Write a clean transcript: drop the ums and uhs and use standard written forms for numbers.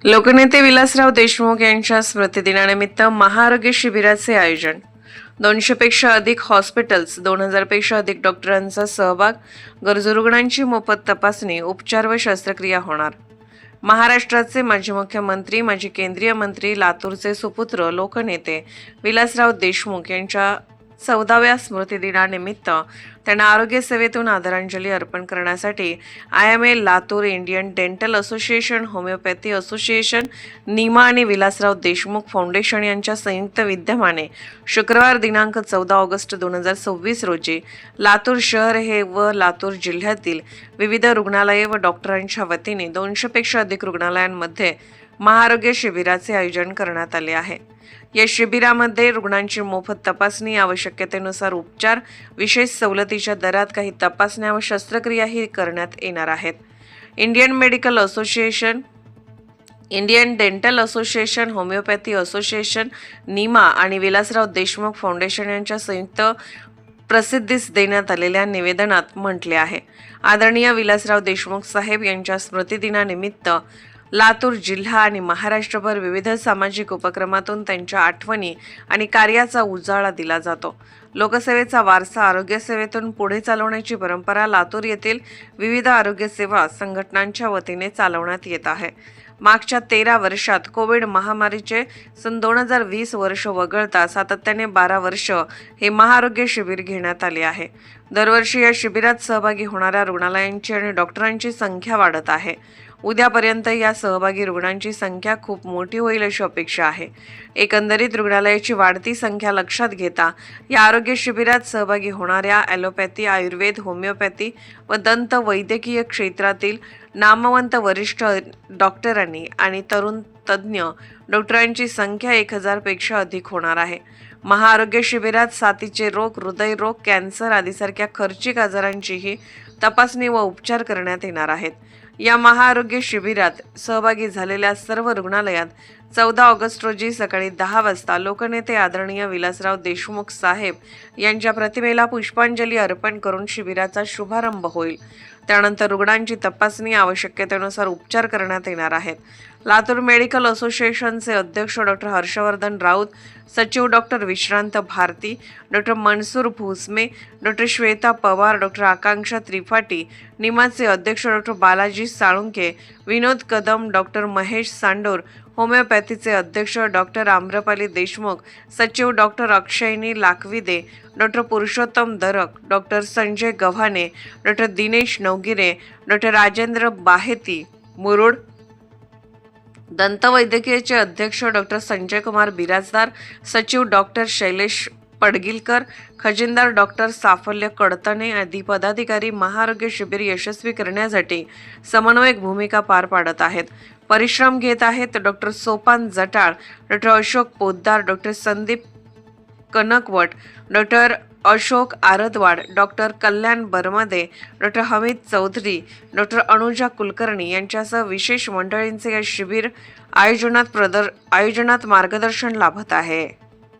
लोकनेते विलासराव देशमुख यांच्या स्मृतिदिनानिमित्त महाआरोग्य शिबिराचे आयोजन. 200 पेक्षा अधिक हॉस्पिटल्स, 2000 पेक्षा अधिक डॉक्टरांचा सहभाग, गरजू रुग्णांची मोफत तपासणी, उपचार व शस्त्रक्रिया होणार. महाराष्ट्राचे माजी मुख्यमंत्री, माजी केंद्रीय मंत्री, लातूरचे सुपुत्र, लोकनेते विलासराव देशमुख यांच्या 14व्या स्मृतिदिनानिमित्त त्यांना आरोग्य सेवेतून आदरांजली अर्पण करण्यासाठी IMA Latur, Indian dental association, homeopathy association, NIMA आणि विलासराव देशमुख फाउंडेशन यांच्या संयुक्त विद्यमाने शुक्रवार दिनांक 14 ऑगस्ट 2026 रोजी लातूर शहर व लातूर जिल्ह्यातील विविध रुग्णालये व डॉक्टरांच्या वतीने 200 पेक्षा अधिक रुग्णालयांमध्ये महाआरोग्य शिबिराचे आयोजन करण्यात आले आहे. या शिबिरामध्ये रुग्णांची मोफत तपासणी, आवश्यकतेनुसार उपचार, विशेष सवलतीच्या दरात काही तपासण्या व शस्त्रक्रियाही करण्यात येणार आहेत. Indian medical association, Indian dental association, homeopathy association, NIMA आणि विलासराव देशमुख फाउंडेशन यांच्या संयुक्त प्रसिद्धीस देण्यात आलेल्या निवेदनात म्हटले आहे, आदरणीय विलासराव देशमुख साहेब यांच्या स्मृतिदिनानिमित्त लातूर जिल्हा आणि महाराष्ट्रभर विविध सामाजिक उपक्रमातून त्यांच्या आठवणी आणि कार्याचा उजाळा दिला जातो. लोकसेवेचा वारसा आरोग्य सेवेतून पुढे चालवण्याची परंपरा लातूर येथील विविध आरोग्य सेवा संघटनांच्या वतीने चालवण्यात येत आहे. मागच्या 13 वर्षात कोविड महामारीचे सन 2020 वर्ष वगळता सातत्याने 12 वर्ष हे महाआरोग्य शिबिर घेण्यात आले आहे. दरवर्षी या शिबिरात सहभागी होणाऱ्या रुग्णालयांची आणि डॉक्टरांची संख्या वाढत आहे. उद्यापर्यंत या सहभागी रुग्णांची संख्या खूप मोठी होईल अशी अपेक्षा आहे. एकंदरीत रुग्णालयाची वाढती संख्या लक्षात घेता या आरोग्य शिबिरात सहभागी होणाऱ्या ॲलोपॅथी, आयुर्वेद, होमिओपॅथी व दंत वैद्यकीय क्षेत्रातील नामवंत वरिष्ठ डॉक्टरांनी आणि तरुण तज्ज्ञ डॉक्टरांची संख्या 1000 पेक्षा अधिक होणार आहे. महाआरोग्य शिबिरात साथीचे रोग, हृदयरोग, कॅन्सर आदीसारख्या खर्चिक आजारांचीही तपासणी व उपचार करण्यात येणार आहेत. या महाआरोग्य शिबिरात सहभागी झालेल्या सर्व रुग्णालयात 14 ऑगस्ट रोजी सकाळी 10 वाजता लोकनेते आदरणीय विलासराव देशमुख साहेब यांच्या प्रतिमेला पुष्पांजली अर्पण करून शिबिराचा शुभारंभ होईल. त्यानंतर रुग्णांची तपासणी, आवश्यकतेनुसार उपचार करण्यात येणार आहेत. लातूर मेडिकल असोसिएशनचे अध्यक्ष डॉक्टर हर्षवर्धन राऊत, सचिव doctor Vishrant Bharati, doctor Mansoor Bhusme, doctor Shweta Pawar, doctor Akanksha Tripathi, निमाचे अध्यक्ष डॉक्टर बालाजी साळुंके, विनोद कदम, डॉक्टर महेश सांडोर, होमिओपॅथीचे अध्यक्ष डॉक्टर आम्रपाली देशमुख, सचिव doctor Akshayani Lakhvide, doctor Purushottam Darak, doctor Sanjay Gavhane, doctor Dinesh Navgire, doctor Rajendra Baheti Murud, दंतवैद्यकीयचे अध्यक्ष डॉक्टर संजय कुमार बिराजदार, सचिव डॉक्टर शैलेश पडगिलकर, खजिनदार डॉक्टर साफल्य कडतने आदी पदाधिकारी महाआरोग्य शिबिर यशस्वी करण्यासाठी समन्वयक भूमिका पार पाडत आहेत, परिश्रम घेत आहेत. Doctor Sopan Jatal, doctor Ashok Poddar, doctor Sandeep Kanakwat, doctor Ashok Aradwad, doctor Kalyan Baramde, doctor Hamid Chaudhari, doctor Anuja Kulkarni यांच्यासह विशेष मंडळींचे या शिबिर आयोजनात मार्गदर्शन लाभत आहे.